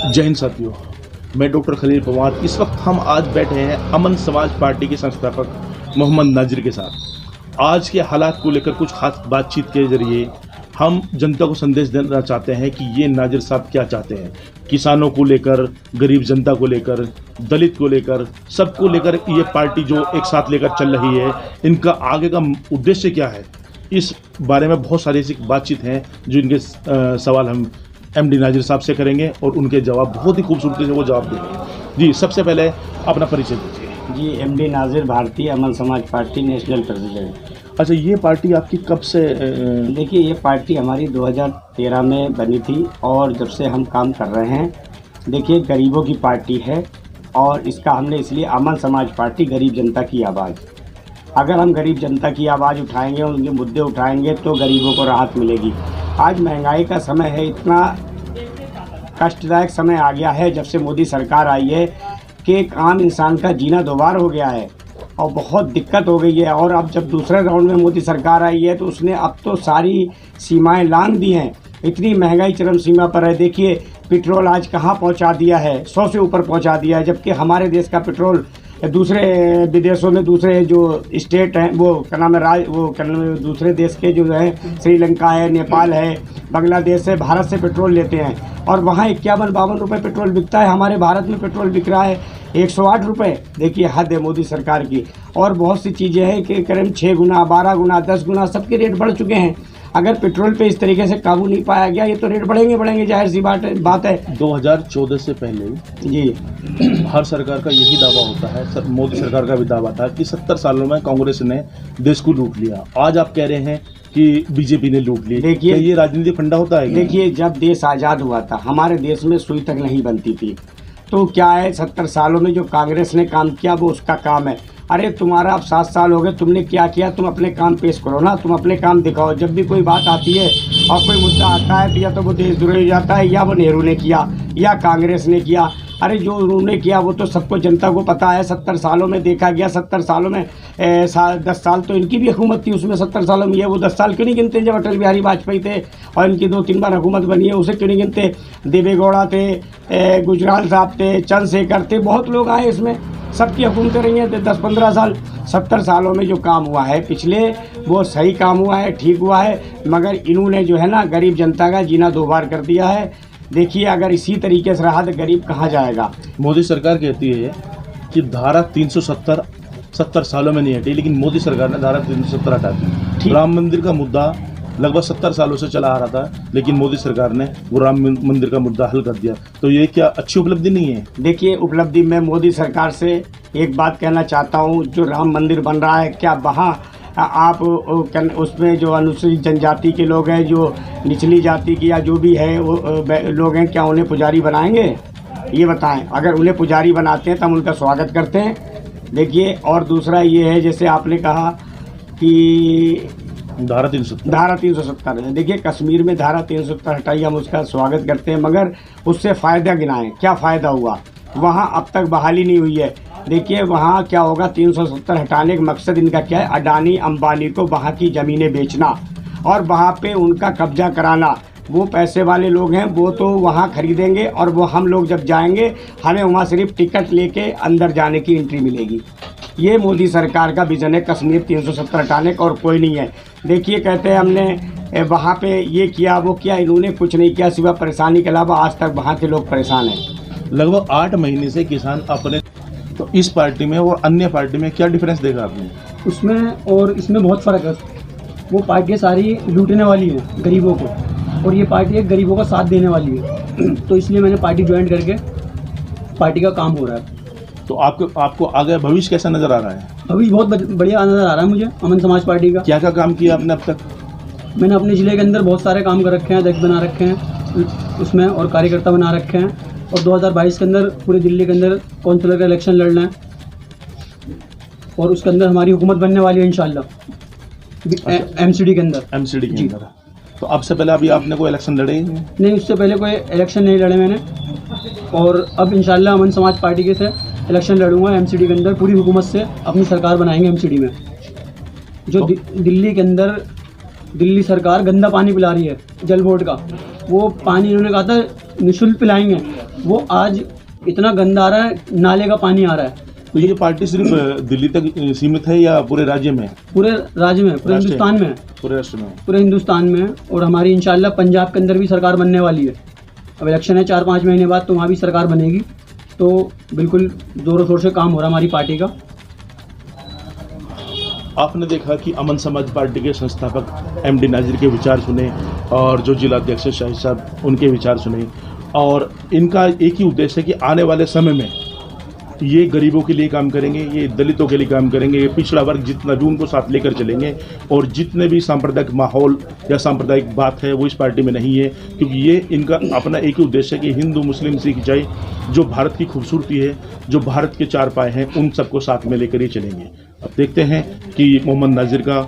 जय हिंद साथियों, मैं डॉक्टर खलील पवार। इस वक्त हम आज बैठे हैं अमन समाज पार्टी के संस्थापक मोहम्मद नाजिर के साथ। आज के हालात को लेकर कुछ खास बातचीत के जरिए हम जनता को संदेश देना चाहते हैं कि ये नाजिर साहब क्या चाहते हैं। किसानों को लेकर, गरीब जनता को लेकर, दलित को लेकर, सबको लेकर ये पार्टी जो एक साथ लेकर चल रही है, इनका आगे का उद्देश्य क्या है, इस बारे में बहुत सारी ऐसी बातचीत हैं जो इनके सवाल हम एमडी नाजिर साहब से करेंगे और उनके जवाब बहुत ही खूबसूरती से वो जवाब देंगे। जी, सबसे पहले अपना परिचय दीजिए। जी, एमडी नाजिर, भारतीय अमन समाज पार्टी नेशनल प्रेसिडेंट। अच्छा, ये पार्टी आपकी कब से? देखिए, ये पार्टी हमारी 2013 में बनी थी और जब से हम काम कर रहे हैं। देखिए, गरीबों की पार्टी है और इसका हमने इसलिए अमन समाज पार्टी, गरीब जनता की आवाज़। अगर हम गरीब जनता की आवाज़ उठाएंगे, उनके मुद्दे उठाएंगे तो गरीबों को राहत मिलेगी। आज महंगाई का समय है, इतना कष्टदायक समय आ गया है जब से मोदी सरकार आई है कि एक आम इंसान का जीना दुश्वार हो गया है और बहुत दिक्कत हो गई है। और अब जब दूसरे राउंड में मोदी सरकार आई है तो उसने अब तो सारी सीमाएं लांघ दी हैं। इतनी महंगाई चरम सीमा पर है। देखिए, पेट्रोल आज कहाँ पहुंचा दिया है, 100 से ऊपर पहुंचा दिया है, जबकि हमारे देश का पेट्रोल दूसरे विदेशों में, दूसरे जो स्टेट हैं, वो क्या नाम है, दूसरे देश के जो है, श्रीलंका है, नेपाल है, बांग्लादेश है, भारत से पेट्रोल लेते हैं और वहाँ 51-52 रुपये पेट्रोल बिकता है। हमारे भारत में पेट्रोल बिक रहा है 108 रुपये। देखिए, हद है मोदी सरकार की। और बहुत सी चीज़ें हैं कि करीब 6 गुना, 12 गुना, 10 गुना सबके रेट बढ़ चुके हैं। अगर पेट्रोल पे इस तरीके से काबू नहीं पाया गया, ये तो रेट बढ़ेंगे, जाहिर सी बात है। 2014 से पहले जी, हर सरकार का यही दावा होता है, मोदी सरकार का भी दावा था कि 70 सालों में कांग्रेस ने देश को लूट लिया। आज आप कह रहे हैं कि बीजेपी ने लूट ली। देखिए, ये राजनीतिक फंडा होता है। देखिए, जब देश आज़ाद हुआ था, हमारे देश में सुई तक नहीं बनती थी। तो क्या है, 70 सालों में जो कांग्रेस ने काम किया वो उसका काम है। अरे तुम्हारा अब 7 साल हो गए, तुमने क्या किया? तुम अपने काम पेश करो ना, तुम अपने काम दिखाओ। जब भी कोई बात आती है और कोई मुद्दा आता है तो या तो वो देशद्रोही हो जाता है, या वो नेहरू ने किया, या कांग्रेस ने किया। अरे जो उन्होंने किया वो तो सबको, जनता को पता है। 70 सालों में देखा गया, 70 सालों में 10 साल तो इनकी भी हुकूमत थी, उसमें 70 सालों में ये वो 10 साल क्यों नहीं गिनते? जब अटल बिहारी वाजपेयी थे और इनकी 2-3 बार हुकूमत बनी है, उसे क्यों नहीं गिनते? देवेगौड़ा थे, गुजराल साहब थे, चंद्रशेखर थे, बहुत लोग आए इसमें, सबकी हुकूमतें रही हैं 10-15 साल। 70 सालों में जो काम हुआ है पिछले, वो सही काम हुआ है, ठीक हुआ है। मगर इन्होंने जो है ना, गरीब जनता का जीना दुश्वार कर दिया है। देखिए, अगर इसी तरीके से रहा तो गरीब कहाँ जाएगा? मोदी सरकार कहती है कि धारा 370 70 सालों में नहीं हटी, लेकिन मोदी सरकार ने धारा 370 हटा दी। राम मंदिर का मुद्दा लगभग 70 सालों से चला आ रहा था, लेकिन मोदी सरकार ने वो राम मंदिर का मुद्दा हल कर दिया। तो ये क्या अच्छी उपलब्धि नहीं है? देखिए, उपलब्धि मैं मोदी सरकार से एक बात कहना चाहता हूँ। जो राम मंदिर बन रहा है, क्या वहाँ आप उसमें जो अनुसूचित जनजाति के लोग हैं, जो निचली जाति की या जो भी है वो लोग हैं, क्या उन्हें पुजारी बनाएंगे? ये बताएं। अगर उन्हें पुजारी बनाते हैं तो हम उनका स्वागत करते हैं। देखिए, और दूसरा ये है, जैसे आपने कहा कि धारा 370 है। देखिए, कश्मीर में धारा 370 हटाई, हम उसका स्वागत करते हैं, मगर उससे फ़ायदा गिनाएं। क्या फ़ायदा हुआ? वहाँ अब तक बहाली नहीं हुई है। देखिए, वहाँ क्या होगा? 370 हटाने का मकसद इनका क्या है? अडानी अंबानी को वहाँ की ज़मीनें बेचना और वहाँ पे उनका कब्जा कराना। वो पैसे वाले लोग हैं, वो तो वहाँ खरीदेंगे और वो हम लोग जब जाएंगे, हमें वहाँ सिर्फ टिकट लेके अंदर जाने की एंट्री मिलेगी। ये मोदी सरकार का विज़न है, कश्मीर 370 हटाने का, और कोई नहीं है। देखिए, कहते हैं हमने वहाँ पे ये किया, वो किया, इन्होंने कुछ नहीं किया सिवा परेशानी के अलावा। आज तक वहाँ के लोग परेशान हैं। लगभग 8 महीने से किसान अपने, तो इस पार्टी में और अन्य पार्टी में क्या डिफरेंस देखा आपने? उसमें और इसमें बहुत फ़र्क है। वो पार्टी सारी लूटने वाली है गरीबों को, और ये पार्टी एक गरीबों का साथ देने वाली है। तो इसलिए मैंने पार्टी ज्वाइन करके, पार्टी का काम हो रहा है। तो आपको आगे भविष्य कैसा नज़र आ रहा है? भविष्य बहुत बढ़िया नज़र आ रहा है मुझे अमन समाज पार्टी का। क्या क्या काम किया आपने अब तक? मैंने अपने ज़िले के अंदर बहुत सारे काम कर रखे हैं, अध्यक्ष बना रखे हैं उसमें, और कार्यकर्ता बना रखे हैं। और 2022 के अंदर पूरे दिल्ली के अंदर काउंसिलर का इलेक्शन लड़ना है और उसके अंदर हमारी हुकूमत बनने वाली है इंशाल्लाह। एमसीडी के अंदर। तो अब से पहले अभी आपने कोई इलेक्शन लड़े? नहीं, उससे पहले कोई इलेक्शन नहीं लड़े मैंने, और अब इंशाल्लाह अमन समाज पार्टी के से इलेक्शन लड़ूंगा एमसीडी के अंदर। पूरी हुकूमत से अपनी सरकार बनाएंगे एमसीडी में। जो दिल्ली के अंदर दिल्ली सरकार गंदा पानी पिला रही है जल बोर्ड का। वो पानी इन्होंने कहा था निःशुल्क पिलाएंगे, वो आज इतना गंदा आ रहा है, नाले का पानी आ रहा है। तो ये पार्टी सिर्फ दिल्ली तक सीमित है या पूरे राज्य में है? पूरे राज्य में, पूरे हिंदुस्तान में है, पूरे राष्ट्र में? पूरे हिंदुस्तान में है। और हमारी इंशाल्लाह पंजाब के अंदर भी सरकार बनने वाली है। अब इलेक्शन है 4-5 महीने बाद, तो वहाँ भी सरकार बनेगी। तो बिल्कुल जोरों शोर से काम हो रहा है हमारी पार्टी का। आपने देखा कि अमन समाज पार्टी के संस्थापक एमडी नाजिर के विचार सुने और जो जिला अध्यक्ष शाहिद साहब उनके विचार सुने, और इनका एक ही उद्देश्य है कि आने वाले समय में ये गरीबों के लिए काम करेंगे, ये दलितों के लिए काम करेंगे, ये पिछड़ा वर्ग जितना भी उनको साथ लेकर चलेंगे। और जितने भी सांप्रदायिक माहौल या सांप्रदायिक बात है वो इस पार्टी में नहीं है, क्योंकि ये इनका अपना एक ही उद्देश्य है कि हिंदू मुस्लिम सिख ईसाई जो भारत की खूबसूरती है, जो भारत के चार पाए हैं, उन सबको साथ में लेकर ही चलेंगे। अब देखते हैं कि मोहम्मद नाजिर का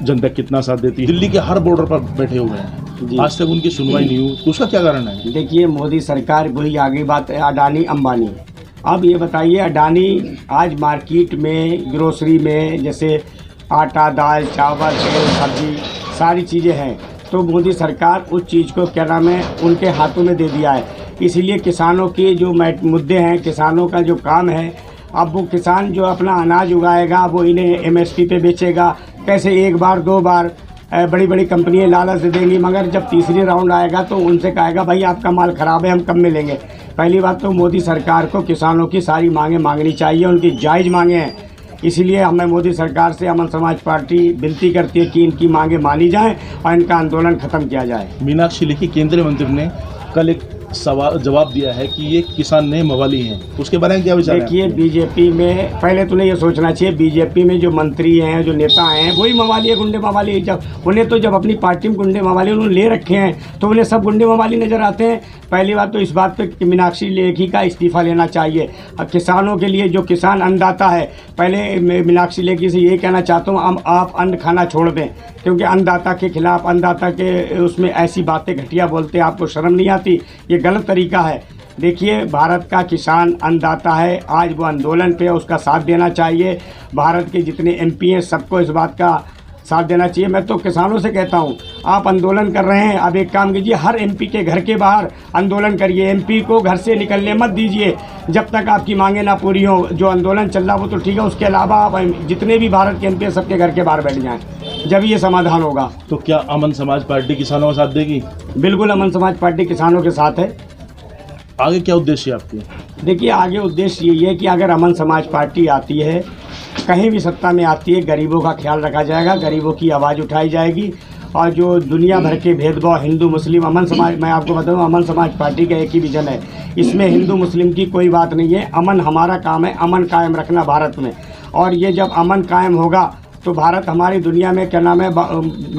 जनता कितना साथ देती है। दिल्ली के हर बॉर्डर पर बैठे हुए हैं, आज तक उनकी सुनवाई नहीं हुई, तो उसका क्या कारण है? देखिए, मोदी सरकार वही आगे बात है, अडानी अंबानी। अब ये बताइए, अडानी आज मार्केट में ग्रोसरी में जैसे आटा दाल चावल तेल सब्जी सारी चीज़ें हैं, तो मोदी सरकार उस चीज़ को क्या नाम है उनके हाथों में दे दिया है। इसीलिए किसानों के जो मुद्दे हैं, किसानों का जो काम है, अब वो किसान जो अपना अनाज उगाएगा वो इन्हें एमएसपी पे बेचेगा। कैसे एक बार 2 बार बड़ी बड़ी कंपनियां लालच दे देंगी, मगर जब तीसरी राउंड आएगा तो उनसे कहेगा भाई आपका माल ख़राब है, हम कम में लेंगे। पहली बात तो मोदी सरकार को किसानों की सारी मांगें मांगनी चाहिए, उनकी जायज़ मांगें हैं। इसीलिए हमें मोदी सरकार से अमन समाज पार्टी विनती करती है कि इनकी मांगें मानी जाएं और इनका आंदोलन ख़त्म किया जाए। मीनाक्षी लेखी केंद्रीय मंत्री ने कल एक सवाल जवाब दिया है कि ये किसान नए मवाली हैं, उसके बारे में क्या विचार है? देखिए, बीजेपी में पहले तो ये सोचना चाहिए, बीजेपी में जो मंत्री हैं जो नेता हैं वही मवाली है, गुंडे मवाली। जब उन्हें तो जब अपनी पार्टी में गुंडे मवाली उन्होंने ले रखे हैं तो उन्हें सब गुंडे मवाली नज़र आते हैं। पहली बात तो इस बात पे कि मीनाक्षी लेखी का इस्तीफ़ा लेना चाहिए। अब किसानों के लिए जो किसान अन्नदाता है, पहले मैं मीनाक्षी लेखी से ये कहना चाहता हूँ आप अन्न खाना छोड़ दें, क्योंकि अन्नदाता के खिलाफ, अन्नदाता के उसमें ऐसी बातें घटिया बोलते हैं, आपको शर्म नहीं आती? ये गलत तरीका है। देखिए, भारत का किसान अन्नदाता है, आज वो आंदोलन पे उसका साथ देना चाहिए। भारत के जितने एमपी हैं सबको इस बात का साथ देना चाहिए। मैं तो किसानों से कहता हूँ, आप आंदोलन कर रहे हैं, अब एक काम कीजिए, हर एमपी के घर के बाहर आंदोलन करिए। एमपी को घर से निकलने मत दीजिए जब तक आपकी मांगें ना पूरी हो। जो आंदोलन चल रहा वो तो ठीक है, उसके अलावा आप जितने भी भारत के एमपी सबके घर के बाहर बैठ जाएं, जब ये समाधान होगा। तो क्या अमन समाज पार्टी किसानों का साथ देगी? बिल्कुल, अमन समाज पार्टी किसानों के साथ है। आगे क्या उद्देश्य है आपके? देखिए, आगे उद्देश्य यही है कि अगर अमन समाज पार्टी आती है, कहीं भी सत्ता में आती है, गरीबों का ख्याल रखा जाएगा, गरीबों की आवाज़ उठाई जाएगी। और जो दुनिया भर के भेदभाव हिंदू मुस्लिम, अमन समाज, मैं आपको बताऊं, अमन समाज पार्टी का एक ही विजन है, इसमें हिंदू मुस्लिम की कोई बात नहीं है। अमन हमारा काम है, अमन कायम रखना भारत में। और ये जब अमन कायम होगा तो भारत हमारी दुनिया में क्या नाम है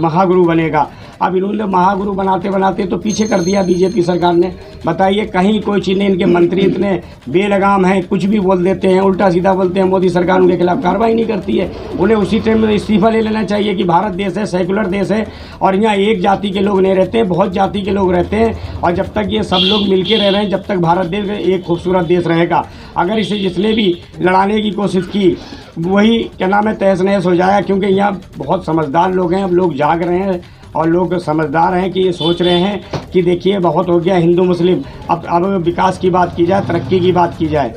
महागुरु बनेगा। अब इन्होंने महागुरु बनाते बनाते तो पीछे कर दिया बीजेपी सरकार ने। बताइए, कहीं कोई चीज़ नहीं, इनके मंत्री इतने बेलगाम हैं, कुछ भी बोल देते हैं, उल्टा सीधा बोलते हैं। मोदी सरकार उनके खिलाफ कार्रवाई नहीं करती है। उन्हें उसी टाइम में इस्तीफा ले लेना चाहिए कि भारत देश है, सेकुलर देश है, और यहाँ एक जाति के लोग नहीं रहते, बहुत जाति के लोग रहते हैं। और जब तक ये सब लोग मिलके रह रहे हैं, जब तक भारत देश एक खूबसूरत देश रहेगा। अगर इसे जिसने भी लड़ाने की कोशिश की वही क्या नाम है तहस नहस हो जाएगा, क्योंकि यहाँ बहुत समझदार लोग हैं। अब लोग जाग रहे हैं और लोग समझदार हैं कि ये सोच रहे हैं कि देखिए बहुत हो गया हिंदू मुस्लिम, अब विकास की बात की जाए, तरक्की की बात की जाए।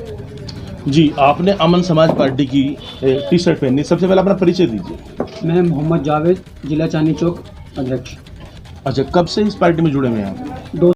जी, आपने अमन समाज पार्टी की टी शर्ट पहनी, सबसे पहले अपना परिचय दीजिए। मैं मोहम्मद जावेद, जिला चांदनी चौक अध्यक्ष। अच्छा, कब से इस पार्टी में जुड़े हुए हैं आप?